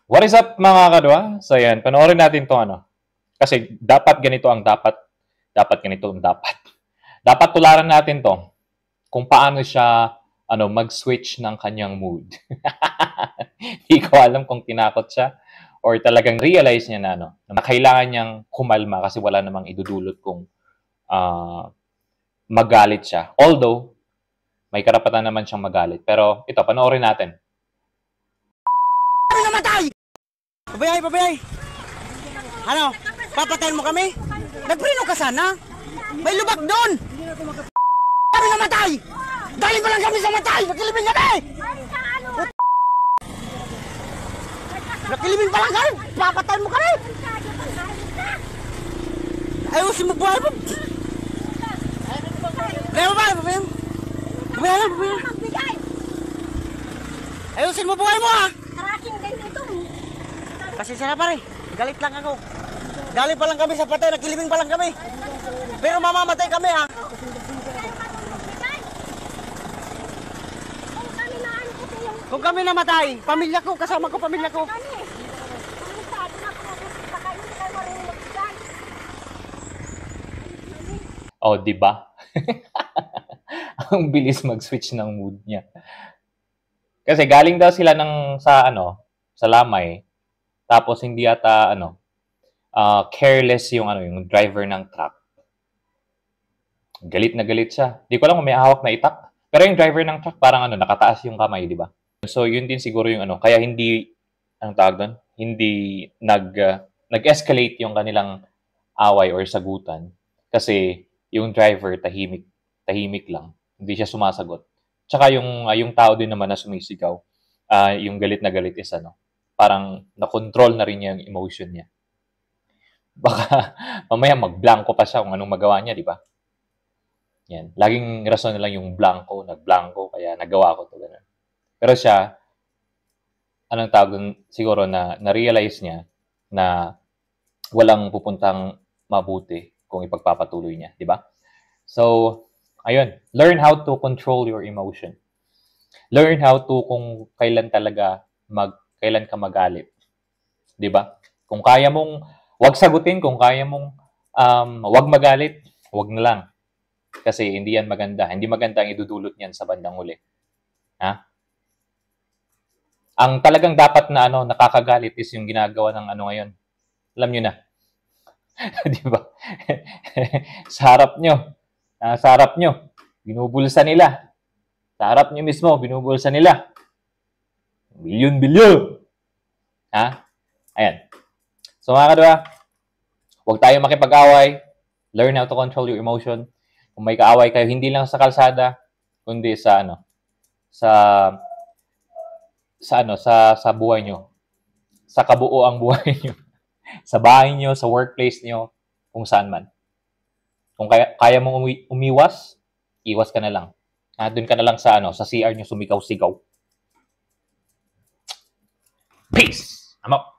What is up mga kadwa? So yan, panoorin natin to ano. Kasi dapat ganito ang dapat. Dapat ganito ang dapat. Dapat tularan natin to kung paano siya mag-switch ng kanyang mood. Hindi ko alam kung tinakot siya or talagang realize niya na kailangan niyang kumalma kasi wala namang idudulot kung magalit siya. Although, may karapatan naman siyang magalit. Pero ito, panoorin natin. Namatay! Pabayay! Ano? Papatayin mo kami? Nagpreno ka sana? May lubak doon! Kami namatay! Galing pa lang kami sa matay! Nakilibing kami! Nakilibing pa lang kami! Papatayin mo kami! Ayusin mo buhay mo! Pabayay! Ayusin mo buhay mo ha! Pasensya na pare, galit lang ako. Galing pa lang kami sa patay, nakilibing pa lang kami. Pero mamamatay kami ha. Kung kami namatay, pamilya ko, kasama ko pamilya ko. Oh, di ba? Ang bilis mag-switch ng mood niya. Kasi galing daw sila sa lamay. Tapos hindi ata careless yung driver ng truck. Galit na galit siya. Di ko alam kung may hawak na itak. Pero yung driver ng truck parang nakataas yung kamay, di ba? So yun din siguro yung kaya hindi hindi nag-escalate yung kanilang away or sagutan kasi yung driver tahimik lang. Hindi siya sumasagot. Tsaka yung tao din naman na sumisigaw, yung galit na galit is parang na-control na rin niya yung emotion niya. Baka mamaya mag-blanco pa siya kung anong magawa niya, di ba? Yan. Laging rason na lang yung nag-blanco, kaya nagawa ko to. Ganun. Pero siya, siguro na-realize niya na walang pupuntang mabuti kung ipagpapatuloy niya, di ba? So, ayun. Learn how to control your emotion. Learn how to kung kailan ka magalit. 'Di ba? Kung kaya mong wag sagutin, kung kaya mong wag magalit, wag na lang. Kasi hindi yan maganda. Hindi maganda ang idudulot niyan sa bandang huli. Ha? Ang talagang dapat na nakakagalit is yung ginagawa ng ngayon. Alam niyo na. 'Di ba? Sa harap nyo, binubulsa nila. Sa harap nyo mismo, binubulsa nila. Bilyon. Ha? Ayan. So mga kadwa, huwag tayo makipag-away. Learn how to control your emotion. Kung may kaaway kayo, hindi lang sa kalsada, kundi sa buhay nyo. Sa kabuuang buhay nyo. Sa bahay nyo, sa workplace nyo, kung saan man. Kung kaya mong umiwas, iwas ka na lang. Doon ka na lang sa CR nyo sumigaw-sigaw. Peace! I'm out.